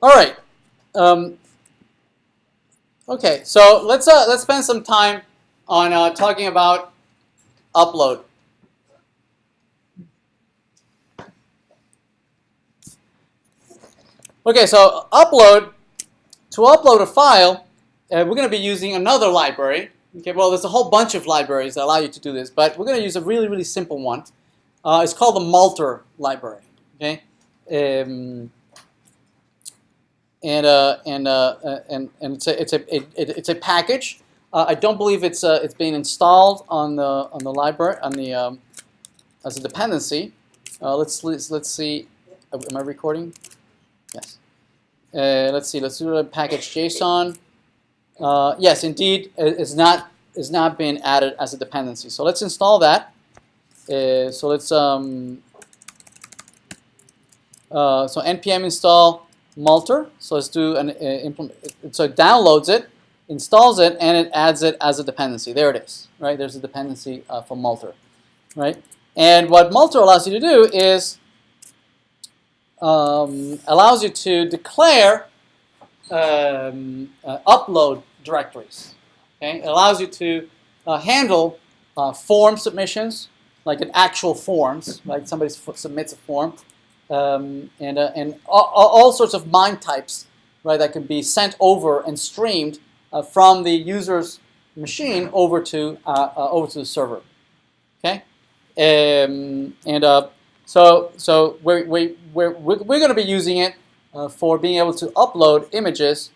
All right. Okay, so let's spend some time on talking about upload. Okay, so to upload a file, we're going to be using another library. Okay, well, there's a whole bunch of libraries that allow you to do this, but we're going to use a really, really simple one. It's called the Multer library. Okay, and it's a package. I don't believe it's being installed on the library as a dependency. Let's see. Am I recording? Yes. Let's see. Let's do a package JSON. Yes, indeed, it's not being added as a dependency. So let's install that. So let's so npm install Multer. So let's do an implement. So it downloads it, installs it, and it adds it as a dependency. There it is. Right. There's a dependency for Multer. Right. And what Multer allows you to do is allows you to declare upload directories. Okay, it allows you to handle form submissions, like an actual forms, like somebody submits a form, and all sorts of MIME types, right, that can be sent over and streamed from the user's machine over to the server. Okay, so we're going to be using it for being able to upload images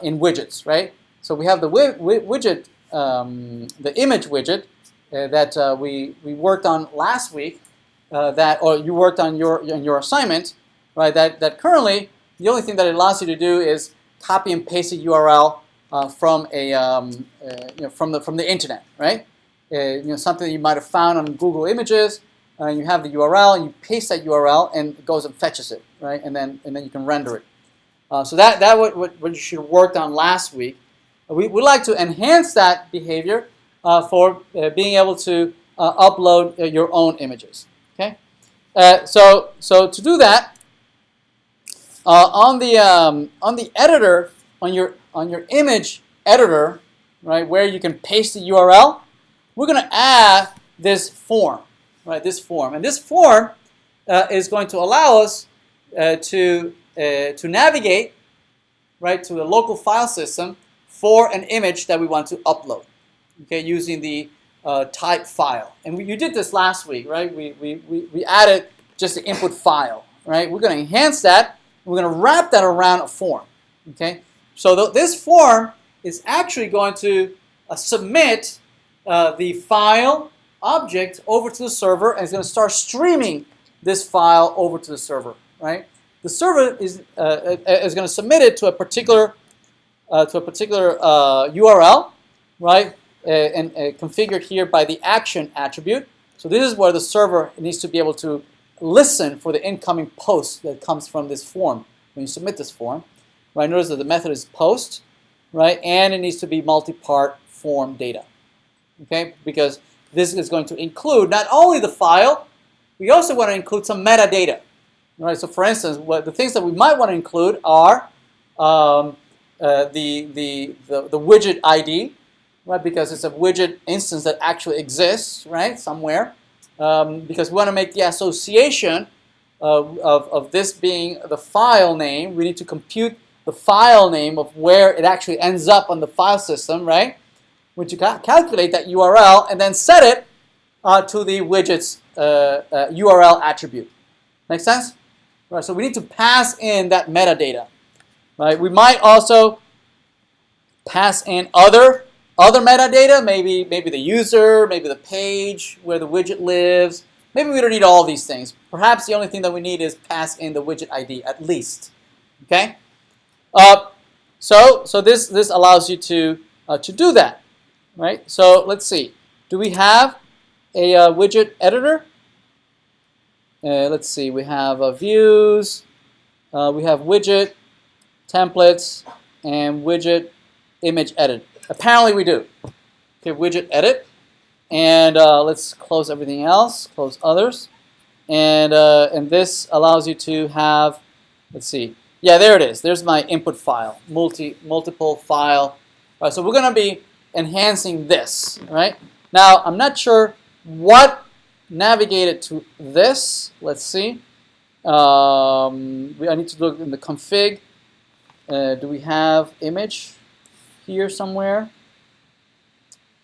in widgets, right? So we have the widget, the image widget that we worked on last week, or you worked on your assignment, right? That currently the only thing that it allows you to do is copy and paste a URL from from the internet, right? Something that you might have found on Google Images. You have the URL, and you paste that URL, and it goes and fetches it, right? And then you can render it. So that what you should have worked on last week. We like to enhance that behavior for being able to upload your own images. Okay. So to do that, on the editor, on your image editor, right, where you can paste the URL, we're going to add this form. Right, this form, and this form is going to allow us to navigate, right, to a local file system for an image that we want to upload. Okay, using the type file, and you did this last week, right? We added just the input file, right? We're going to enhance that. We're going to wrap that around a form. Okay, so this form is actually going to submit the file object over to the server, and it's going to start streaming this file over to the server. Right? The server is going to submit it to a particular URL, right? And configured here by the action attribute. So this is where the server needs to be able to listen for the incoming post that comes from this form when you submit this form. Right? Notice that the method is post, right? And it needs to be multi-part form data. Okay? Because this is going to include not only the file, we also want to include some metadata. Right? So for instance, the things that we might want to include are the widget ID, right? Because it's a widget instance that actually exists, right, somewhere. Because we want to make the association of this being the file name. We need to compute the file name of where it actually ends up on the file system, right? When you calculate that URL and then set it to the widget's URL attribute. Make sense? Right, so we need to pass in that metadata. Right? We might also pass in other metadata, maybe the user, maybe the page where the widget lives. Maybe we don't need all these things. Perhaps the only thing that we need is pass in the widget ID at least. Okay? So this allows you to do that. Right? So let's see. Do we have a widget editor? Let's see. We have views. We have widget, templates, and widget image edit. Apparently we do. Okay, widget edit. And let's close everything else. Close others. And this allows you to have, let's see, Yeah, there it is. There's my input file, multiple file. All right, so we're going to be enhancing this, right? Now, I'm not sure what navigated to this. Let's see. I need to look in the config. Do we have image here somewhere?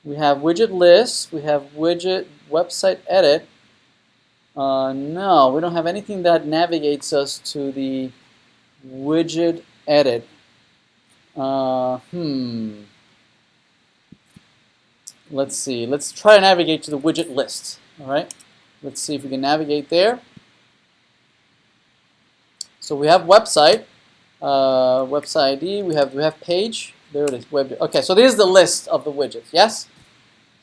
We have widget list. We have widget website edit. No, we don't have anything that navigates us to the widget edit. Let's see. Let's try to navigate to the widget list. All right. Let's see if we can navigate there. So we have website, website ID. We have page. There it is. Web. Okay. So this is the list of the widgets. Yes.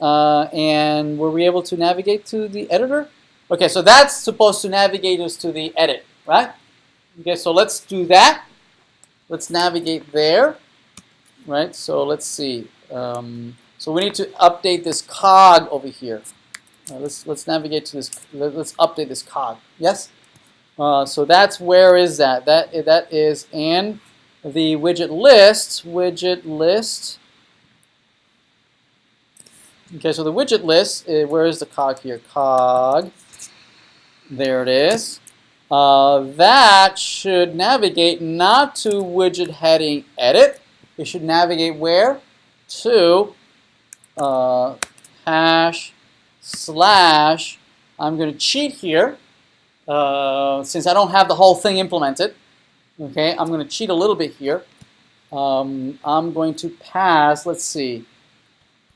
And were we able to navigate to the editor? Okay. So that's supposed to navigate us to the edit, right? Okay. So let's do that. Let's navigate there, right? So let's see. So we need to update this cog over here. Let's navigate to this. Let's update this cog. Yes. So that's where is that? That is in the widget list. Widget list. Okay. So the widget list. Where is the cog here? Cog. There it is. That should navigate not to widget heading edit. It should navigate where? To hash slash. I'm going to cheat here since I don't have the whole thing implemented. Okay, I'm going to cheat a little bit here. I'm going to pass. Let's see.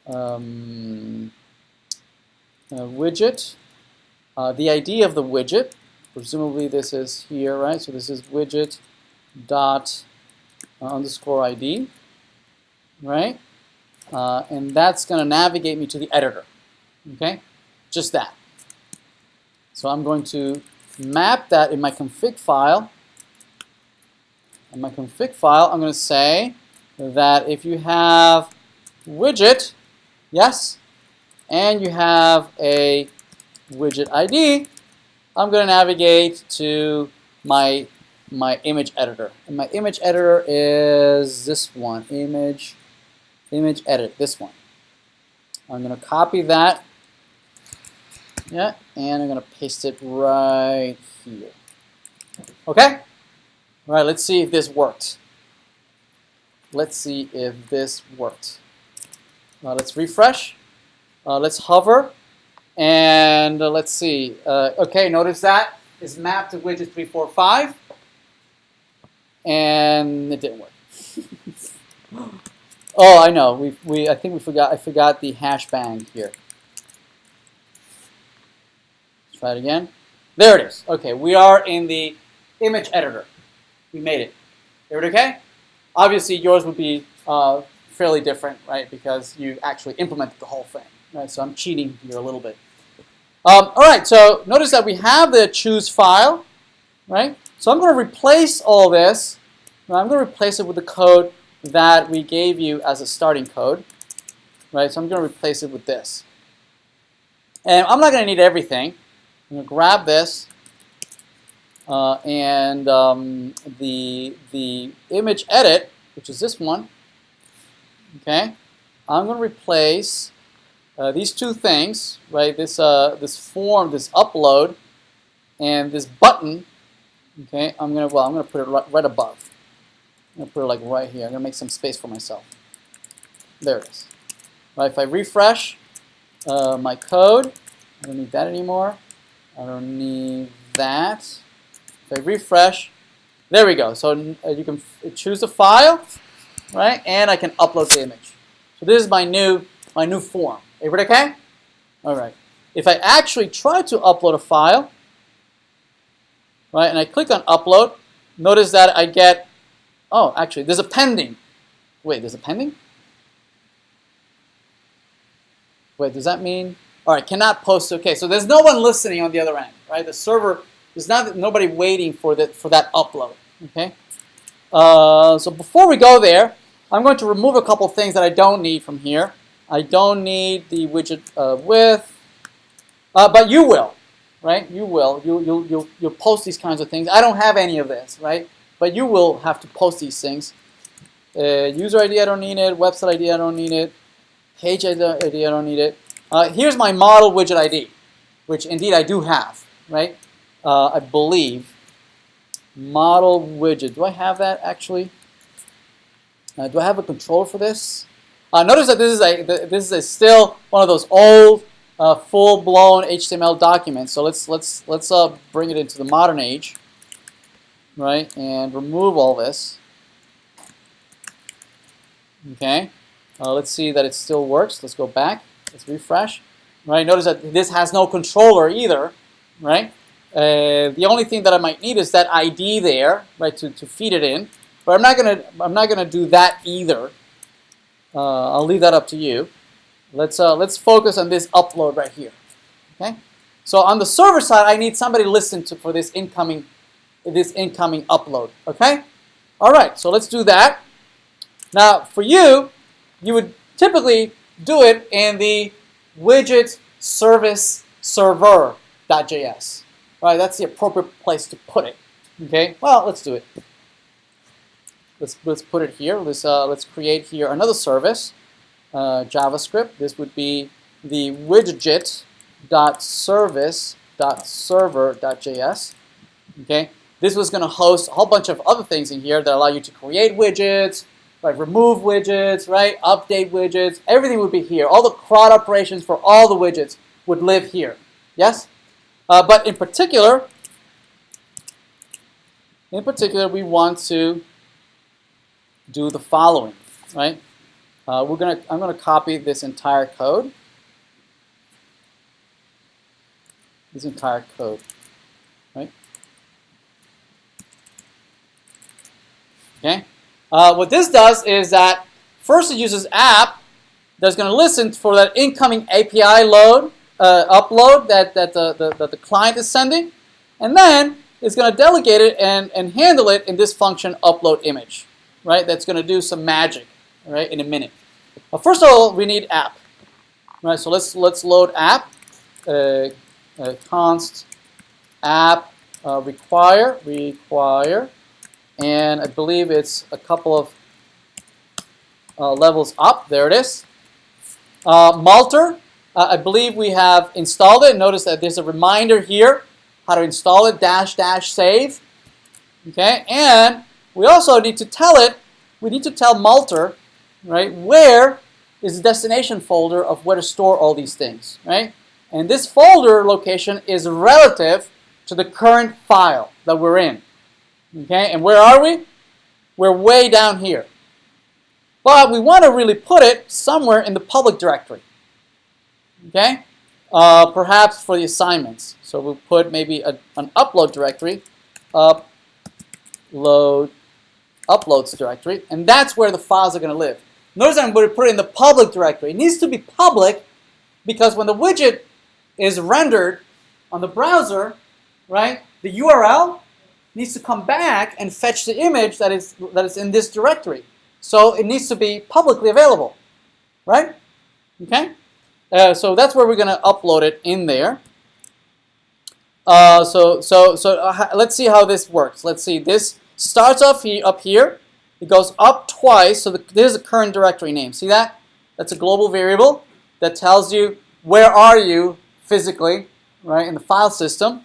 Widget. The ID of the widget. Presumably this is here, right? So this is widget dot underscore ID, right? And that's going to navigate me to the editor. Okay, just that. So I'm going to map that in my config file. In my config file, I'm going to say that if you have widget, yes, and you have a widget ID, I'm going to navigate to my image editor. And my image editor is this one, image edit, this one. I'm going to copy that. Yeah, and I'm going to paste it right here. Okay? All right, let's see if this worked. Let's see if this worked. Let's refresh. Let's hover. And let's see. Okay, notice that is mapped to widget 345. And it didn't work. Oh, I know. I think we forgot. I forgot the hash bang here. Let's try it again. There it is. Okay, we are in the image editor. We made it. Is it okay? Obviously, yours would be fairly different, right? Because you actually implemented the whole thing, right? So I'm cheating here a little bit. All right. So notice that we have the choose file, right? So I'm going to replace all this. I'm going to replace it with the code that we gave you as a starting code, right? So I'm going to replace it with this. And I'm not going to need everything. I'm going to grab this and the image edit, which is this one. Okay, I'm going to replace these two things, right? This form, this upload, and this button. Okay, I'm going to put it right above. I'm going to put it like right here. I'm going to make some space for myself. There it is. Right, if I refresh my code, I don't need that anymore. I don't need that. If I refresh, there we go. So you can choose the file, right? And I can upload the image. So this is my new form. Everybody okay? All right. If I actually try to upload a file, right, and I click on upload, notice that I get, oh, actually, there's a pending. Wait, there's a pending? Wait, does that mean? All right, cannot post. Okay, so there's no one listening on the other end, right? The server, there's nobody waiting for that upload. Okay. So before we go there, I'm going to remove a couple things that I don't need from here. I don't need the widget width, but you will, right? You will. You'll post these kinds of things. I don't have any of this, right? but you will have to post these things. User ID, I don't need it. Website ID, I don't need it. Page ID, I don't need it. Here's my model widget ID, which indeed I do have, right? I believe. Model widget. Do I have that actually? Do I have a controller for this? Notice that this is still one of those old, full-blown HTML documents. So let's bring it into the modern age, right? And remove all this. Okay. Let's see that it still works. Let's go back. Let's refresh. Right. Notice that this has no controller either, right? The only thing that I might need is that ID there, right, to feed it in. But I'm not gonna do that either. I'll leave that up to you. Let's focus on this upload right here. Okay. So on the server side, I need somebody to listen to for this incoming upload. Okay. All right. So let's do that. Now for you would typically do it in the widget service server.js. Right, that's the appropriate place to put it. Okay, well, let's do it. Let's put it here. Let's create here another service, JavaScript. This would be the widget.service.server.js. Okay, this was going to host a whole bunch of other things in here that allow you to create widgets, right? Remove widgets, right? Update widgets. Everything would be here. All the CRUD operations for all the widgets would live here. Yes. But in particular, we want to do the following, right? I'm gonna copy this entire code. Right? Okay. What this does is that first it uses app that's going to listen for that incoming API load. Upload that the client is sending, and then it's going to delegate it and handle it in this function upload image, right? That's going to do some magic, right, in a minute. First of all, we need app, right? So let's load app, const app require, and I believe it's a couple of levels up. There it is. Multer. I believe we have installed it. Notice that there's a reminder here how to install it, -- save. Okay, and we also need to tell it, we need to tell Multer, right, where is the destination folder of where to store all these things, right? And this folder location is relative to the current file that we're in. Okay, and where are we? We're way down here. But we want to really put it somewhere in the public directory. Okay, perhaps for the assignments. So we'll put maybe an upload directory, uploads directory, and that's where the files are going to live. Notice I'm going to put it in the public directory. It needs to be public because when the widget is rendered on the browser, right, the URL needs to come back and fetch the image that is in this directory. So it needs to be publicly available, right? Okay. So that's where we're going to upload it in there. Let's see how this works. Let's see. This starts off up here. It goes up twice. So there's a current directory name. See that? That's a global variable that tells you where are you physically, right, in the file system.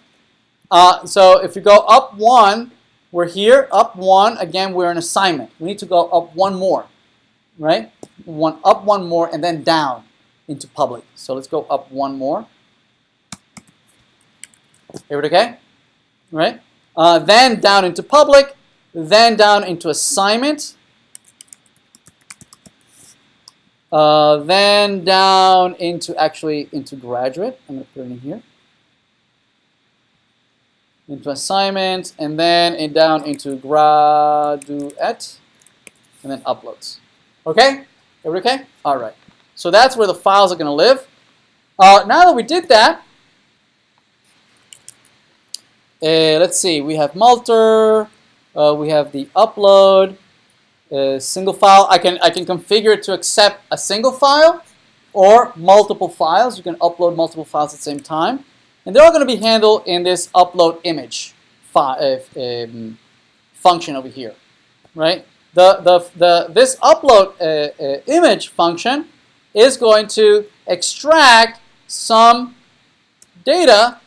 So if you go up one, we're here. Up one, again, we're an assignment. We need to go up one more, right? Up one more and then down into public. So let's go up one more. Everything okay? Right? Then down into public, then down into assignment, then down into graduate. I'm going to put it in here. Into assignment, and then down into graduate, and then uploads. Okay? Everything okay? All right. So that's where the files are going to live. Now that we did that, let's see. We have Multer. We have the upload. Single file. I can configure it to accept a single file or multiple files. You can upload multiple files at the same time. And they're all going to be handled in this upload image function over here, right? This upload image function is going to extract some data,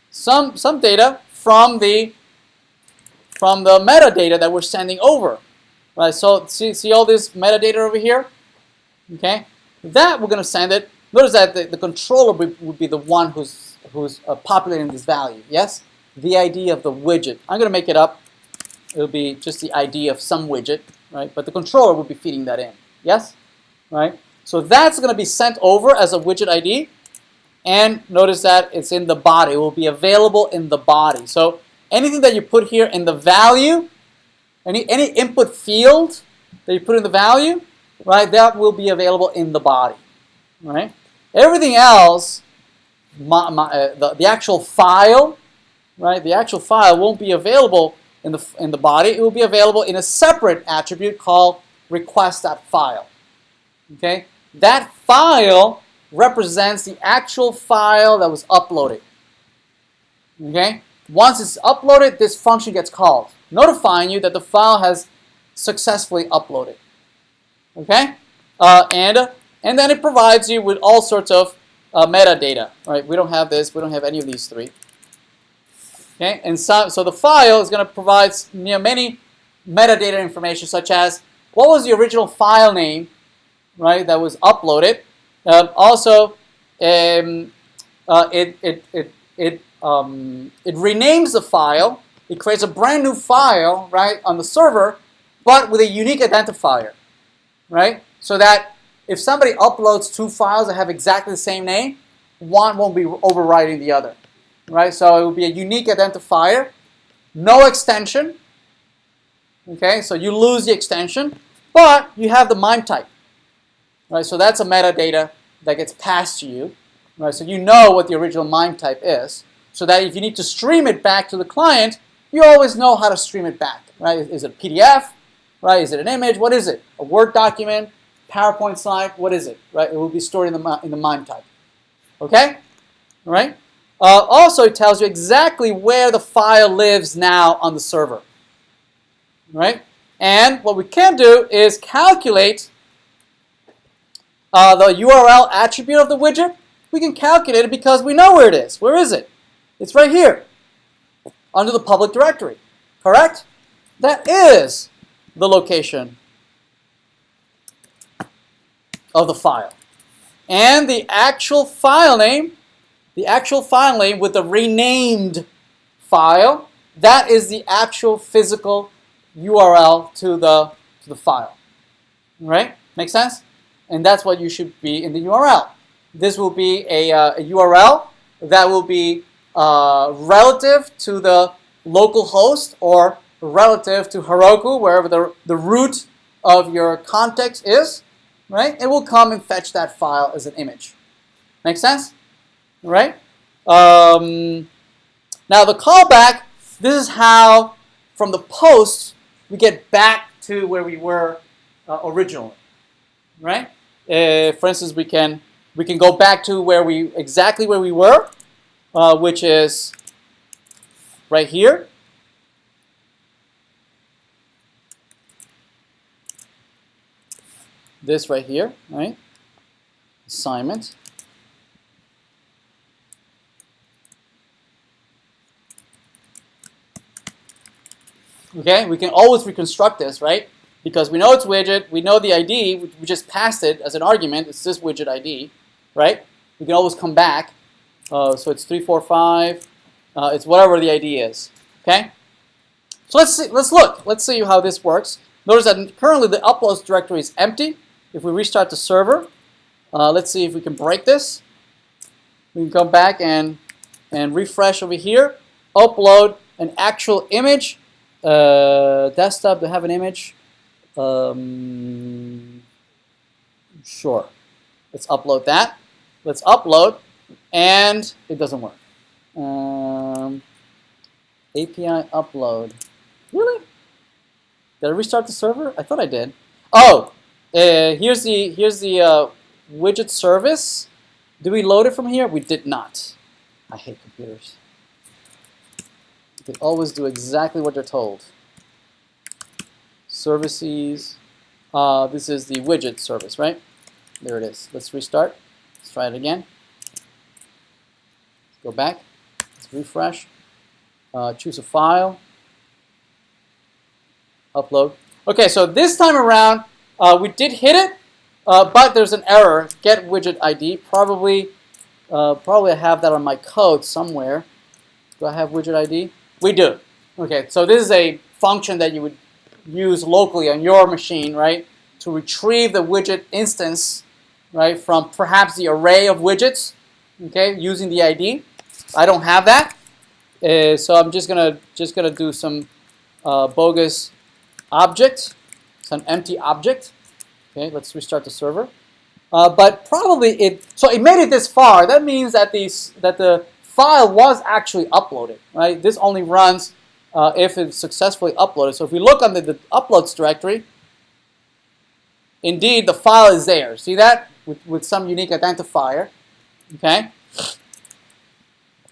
some data from the metadata that we're sending over, right? So see all this metadata over here, okay? That we're going to send it. Notice that the controller would be the one who's populating this value. Yes, the ID of the widget. I'm going to make it up. It'll be just the ID of some widget, right? But the controller will be feeding that in. Yes, right? So that's going to be sent over as a widget ID. And notice that it's in the body. It will be available in the body. So anything that you put here in the value, any input field that you put in the value, right, that will be available in the body, right? Everything else, the actual file, right, the actual file won't be available in the body. It will be available in a separate attribute called request.file. Okay, that file represents the actual file that was uploaded. Okay, once it's uploaded, this function gets called, notifying you that the file has successfully uploaded. Okay, and then it provides you with all sorts of metadata. Right, we don't have this. We don't have any of these three. Okay, and so the file is going to provide many metadata information, such as what was the original file name, right, that was uploaded. Also, it renames the file. It creates a brand new file, right, on the server, but with a unique identifier, right, so that if somebody uploads two files that have exactly the same name, one won't be overriding the other. Right, so it will be a unique identifier, no extension. Okay, so you lose the extension, but you have the MIME type. Right, so that's a metadata that gets passed to you. Right, so you know what the original MIME type is, so that if you need to stream it back to the client, you always know how to stream it back. Right, is it a PDF? Right, is it an image? What is it? A Word document? PowerPoint slide? What is it? Right, it will be stored in the MIME type. Okay, all right. Also, it tells you exactly where the file lives now on the server, right? And what we can do is calculate the URL attribute of the widget. We can calculate it because we know where it is. Where is it? It's right here, under the public directory, correct? That is the location of the file. And the actual file name with the renamed file, that is the actual physical URL to the file. Right? Make sense? And that's what you should be in the URL. This will be a URL that will be relative to the local host or relative to Heroku, wherever the root of your context is. Right? It will come and fetch that file as an image. Make sense? Right? Now the callback, this is how from the post we get back to where we were originally. Right? For instance, we can go back to exactly where we were, which is right here. This right here, right? Assignment. Okay, we can always reconstruct this, right? Because we know it's widget, we know the ID, we just passed it as an argument, it's this widget ID, right? We can always come back. So it's 345, it's whatever the ID is, okay? So let's see how this works. Notice that currently the uploads directory is empty. If we restart the server, let's see if we can break this. We can come back and refresh over here, upload an actual image. Desktop, do I have an image? Sure. Let's upload that. Let's upload, and it doesn't work. API upload. Really? Did I restart the server? I thought I did. Oh, here's the widget service. Did we load it from here? We did not. I hate computers. They always do exactly what they're told. services. This is the widget service, right? There it is. Let's restart. Let's try it again. Let's go back. Let's refresh. Choose a file. Upload. Okay, so this time around, we did hit it, but there's an error. Get widget ID. Probably I have that on my code somewhere. Do I have widget ID? We do. Okay, so this is a function that you would use locally on your machine, right, to retrieve the widget instance, right, from perhaps the array of widgets, okay, using the ID. I don't have that, so I'm just gonna do some bogus object, some empty object. Okay, let's restart the server. But probably it made it this far. That means that the file was actually uploaded, right? This only runs if it's successfully uploaded. So if we look under the uploads directory, indeed the file is there. See that? With some unique identifier. Okay?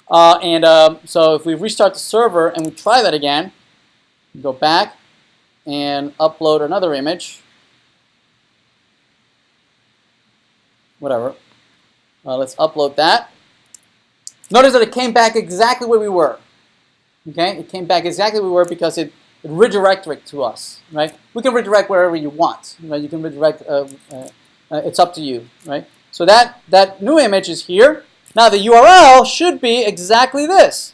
So if we restart the server and we try that again, go back and upload another image. Whatever. Let's upload that. Notice that it came back exactly where we were. Okay, it came back exactly where we were because it redirected to us, right? We can redirect wherever you want, right? You can redirect. It's up to you, right? So that new image is here. Now the URL should be exactly this,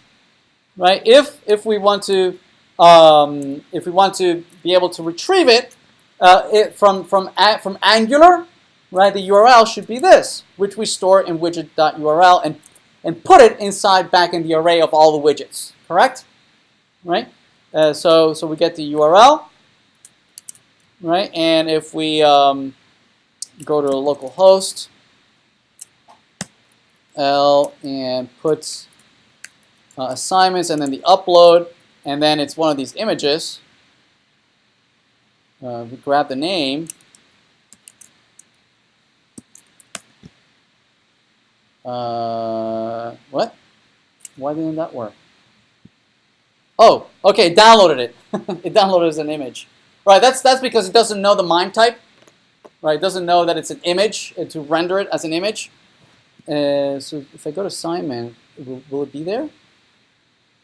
right? If we want to be able to retrieve it, from Angular, right? The URL should be this, which we store in widget.url and put it inside back in the array of all the widgets. Correct? Right? So we get the URL, right? And if we go to localhost L and put assignments and then the upload, and then it's one of these images. We grab the name. What? Why didn't that work? Oh, okay, it downloaded it. It downloaded as an image. Right, that's because it doesn't know the MIME type. Right, it doesn't know that it's an image to render it as an image. So if I go to assignment, will it be there?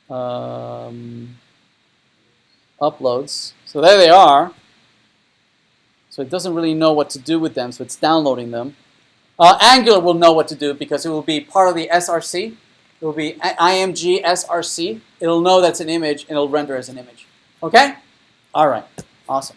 Uploads. So there they are. So it doesn't really know what to do with them, so it's downloading them. Angular will know what to do because it will be part of the SRC. It will be img src. It'll know that's an image and it'll render as an image. Okay? All right. Awesome.